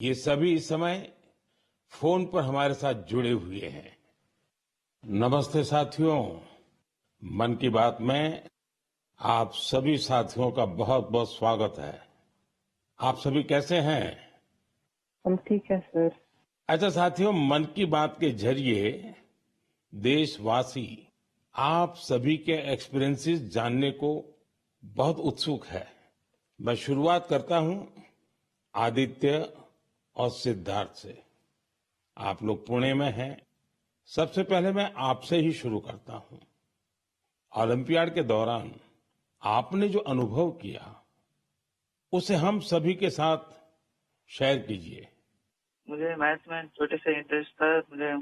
ये सभी इस समय फोन पर हमारे साथ जुड़े हुए हैं। नमस्ते साथियों, मन की बात में आप सभी साथियों का बहुत बहुत स्वागत है। आप सभी कैसे हैं? हम ठीक है सर। अच्छा साथियों, मन की बात के जरिए देशवासी आप सभी के एक्सपीरियंसेस जानने को बहुत उत्सुक है। मैं शुरुआत करता हूं आदित्य और सिद्धार्थ से। आप लोग पुणे में हैं। सबसे पहले मैं आपसे ही शुरू करता हूं। ओलंपियाड के दौरान आपने जो अनुभव किया उसे हम सभी के साथ शेयर कीजिए। मुझे मैथ्स में छोटे से इंटरेस्ट था। मुझे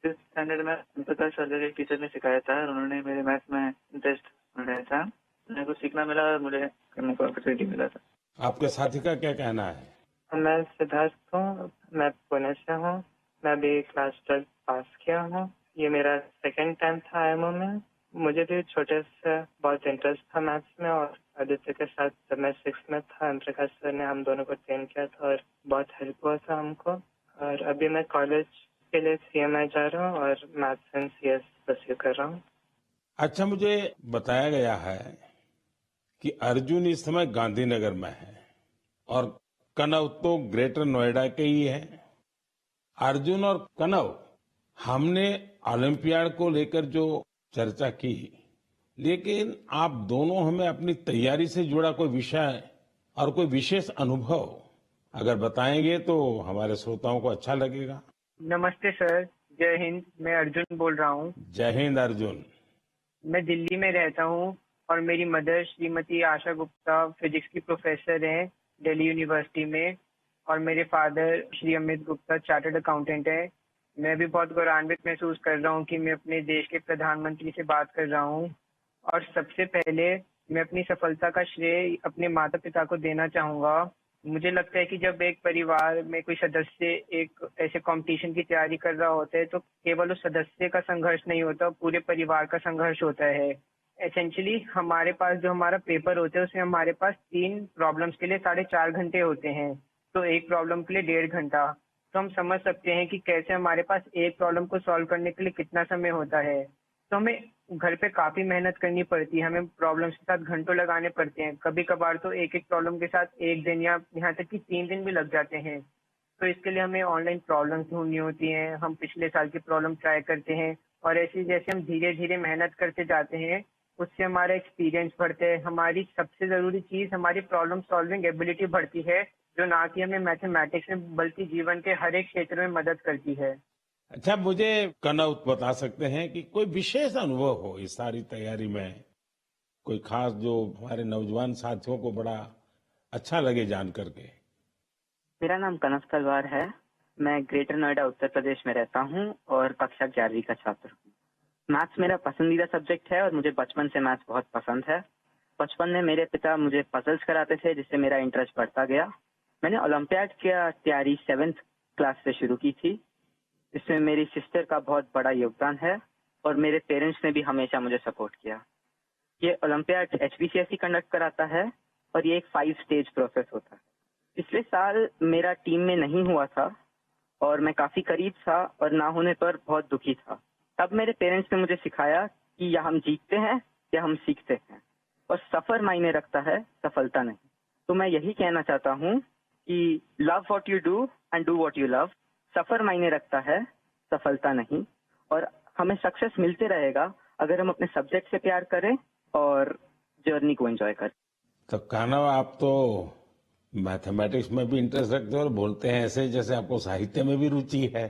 5th स्टैंडर्ड में प्रकाश सर के टीचर ने सिखाया था और उन्होंने मेरे मैथ्स में इंटरेस्ट बनाया था। मेरे को सीखना मिला और मुझे करने को अपॉर्चुनिटी मिला था। आपके साथी का क्या कहना है? मैं सिद्धार्थ हूँ, मैं पुणे से हूँ। मैं भी क्लास 12 पास किया हूँ। ये मेरा सेकंड टाइम था आईएमओ में। मुझे भी छोटे से बहुत इंटरेस्ट था मैथ्स में और आदित्य के साथ जब मैं 6th में था ओम प्रकाश सर ने हम दोनों को ट्रेन किया था और बहुत हेल्प हुआ था हमको। और अभी मैं कॉलेज के लिए CMI जा रहा हूँ और मैथ्स एंड CS परस्यू कर रहा हूँ। अच्छा, मुझे बताया गया है कि अर्जुन इस समय गांधीनगर में है और कनव तो ग्रेटर नोएडा के ही है। अर्जुन और कनव, हमने ओलंपियाड को लेकर जो चर्चा की, लेकिन आप दोनों हमें अपनी तैयारी से जुड़ा कोई विषय और कोई विशेष अनुभव अगर बताएंगे तो हमारे श्रोताओं को अच्छा लगेगा। नमस्ते सर, जय हिंद। मैं अर्जुन बोल रहा हूँ। जय हिंद अर्जुन। मैं दिल्ली में रहता हूँ और मेरी मदर श्रीमती आशा गुप्ता फिजिक्स की प्रोफेसर हैं दिल्ली यूनिवर्सिटी में और मेरे father Shri Amit Gupta chartered accountant है। मैं भी बहुत गौरवान्वित महसूस कर रहा हूँ कि मैं अपने देश के प्रधानमंत्री से बात कर रहा हूँ और सबसे पहले मैं अपनी सफलता का श्रेय अपने माता पिता को देना चाहूँगा। मुझे लगता है कि जब एक परिवार में कोई सदस्य एक ऐसे कंपटीशन की तैयारी कर रहा होता है तो केवल उस सदस्य का संघर्ष नहीं होता, पूरे परिवार का संघर्ष होता है। एसेंशियली हमारे पास जो हमारा पेपर होता है उसमें हमारे पास 3 प्रॉब्लम्स के लिए 4.5 घंटे होते हैं, तो एक प्रॉब्लम के लिए 1.5 घंटा। तो हम समझ सकते हैं कि कैसे हमारे पास एक प्रॉब्लम को सॉल्व करने के लिए कितना समय होता है। तो हमें घर पे काफी मेहनत करनी पड़ती है, हमें प्रॉब्लम्स के साथ घंटों लगाने पड़ते हैं। कभी कभार तो एक एक प्रॉब्लम के साथ 1 दिन या यहाँ तक कि 3 दिन भी लग जाते हैं। तो इसके लिए हमें ऑनलाइन प्रॉब्लम्स ढूंढनी होती हैं। हम पिछले साल की प्रॉब्लम ट्राई करते हैं और ऐसे जैसे हम धीरे धीरे मेहनत करते जाते हैं उससे हमारा एक्सपीरियंस बढ़ता है। हमारी सबसे जरूरी चीज हमारी प्रॉब्लम सॉल्विंग एबिलिटी बढ़ती है, जो ना कि हमें मैथमेटिक्स में बल्कि जीवन के हर एक क्षेत्र में मदद करती है। अच्छा, मुझे कनव बता सकते हैं कि कोई विशेष अनुभव हो इस सारी तैयारी में, कोई खास जो हमारे नौजवान साथियों को बड़ा अच्छा लगे जान करके? मेरा नाम कनव तलवार है। मैं ग्रेटर नोएडा उत्तर प्रदेश में रहता हूँ और कक्षा 11वीं का छात्र हूँ। मैथ्स मेरा पसंदीदा सब्जेक्ट है और मुझे बचपन से मैथ्स बहुत पसंद है। बचपन में मेरे पिता मुझे पजल्स कराते थे जिससे मेरा इंटरेस्ट बढ़ता गया। मैंने ओलंपियाड की तैयारी 7th क्लास से शुरू की थी। इसमें मेरी सिस्टर का बहुत बड़ा योगदान है और मेरे पेरेंट्स ने भी हमेशा मुझे सपोर्ट किया। ये ओलंपियाड HPCSE कंडक्ट कराता है और ये एक 5 स्टेज प्रोसेस होता है। पिछले साल मेरा टीम में नहीं हुआ था और मैं काफी करीब था और ना होने पर बहुत दुखी था। तब मेरे पेरेंट्स ने मुझे सिखाया कि या हम जीतते हैं या हम सीखते हैं और सफर मायने रखता है, सफलता नहीं। तो मैं यही कहना चाहता हूँ कि love what you do and do what you love. सफर मायने रखता है, सफलता नहीं। और हमें सक्सेस मिलते रहेगा अगर हम अपने सब्जेक्ट से प्यार करें और जर्नी को एंजॉय करें। तो कनव, आप तो मैथमेटिक्स में भी इंटरेस्ट रखते हो और बोलते हैं ऐसे जैसे आपको साहित्य में भी रुचि है।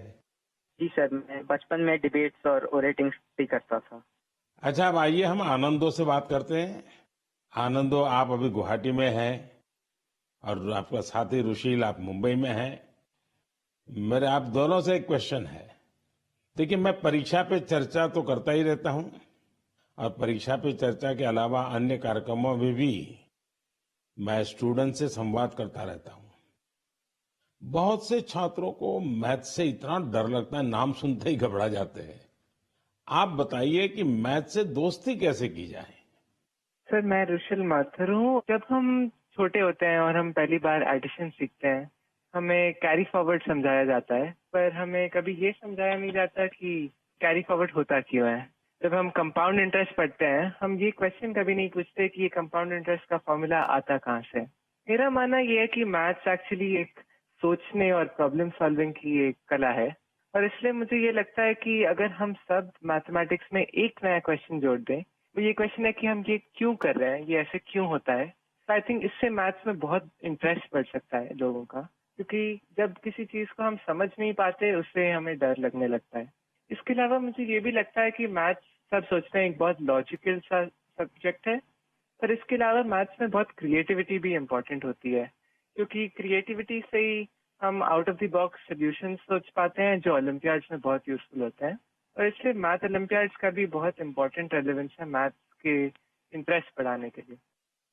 जी सर, मैं बचपन में डिबेट्स और ओरेटिंग्स भी करता था। अच्छा, अब आइए हम आनंदो से बात करते हैं। आनंदो, आप अभी गुवाहाटी में हैं और आपका साथी रुशील आप मुंबई में हैं। मेरे आप दोनों से एक क्वेश्चन है। देखिए, मैं परीक्षा पे चर्चा तो करता ही रहता हूं और परीक्षा पे चर्चा के अलावा अन्य कार्यक्रमों में भी मैं स्टूडेंट से संवाद करता रहता हूं। बहुत से छात्रों को मैथ से इतना डर लगता है, नाम सुनते ही घबरा जाते हैं। आप बताइए कि मैथ से दोस्ती कैसे की जाए? सर, मैं रुशील माथुर हूँ। जब हम छोटे होते हैं और हम पहली बार एडिशन सीखते हैं, हमें कैरी फॉरवर्ड समझाया जाता है, पर हमें कभी ये समझाया नहीं जाता कि कैरी फॉरवर्ड होता क्यों है। जब हम कंपाउंड इंटरेस्ट पढ़ते हैं, हम ये क्वेश्चन कभी नहीं पूछते कि ये कंपाउंड इंटरेस्ट का फॉर्मूला आता कहाँ से। मेरा मानना ये है कि मैथ्स एक्चुअली एक सोचने और प्रॉब्लम सॉल्विंग की एक कला है, और इसलिए मुझे ये लगता है कि अगर हम सब मैथमेटिक्स में एक नया क्वेश्चन जोड़ दें, तो ये क्वेश्चन है कि हम ये क्यों कर रहे हैं, ये ऐसे क्यों होता है। तो आई थिंक इससे मैथ्स में बहुत इंटरेस्ट बढ़ सकता है लोगों का, क्योंकि जब किसी चीज को हम समझ नहीं पाते उससे हमें डर लगने लगता है। इसके अलावा मुझे ये भी लगता है कि मैथ्स सब सोचते हैं एक बहुत लॉजिकल सा सब्जेक्ट है, पर इसके अलावा मैथ्स में बहुत क्रिएटिविटी भी इम्पोर्टेंट होती है, क्योंकि क्रिएटिविटी से ही हम out of the box solution सोच पाते हैं जो ओलंपियाड्स में बहुत यूजफुल होते हैं। और इसलिए मैथ ओलंपियाड्स का भी बहुत इंपॉर्टेंट रेलेवेंस है मैथ्स के इंटरेस्ट बढ़ाने के लिए।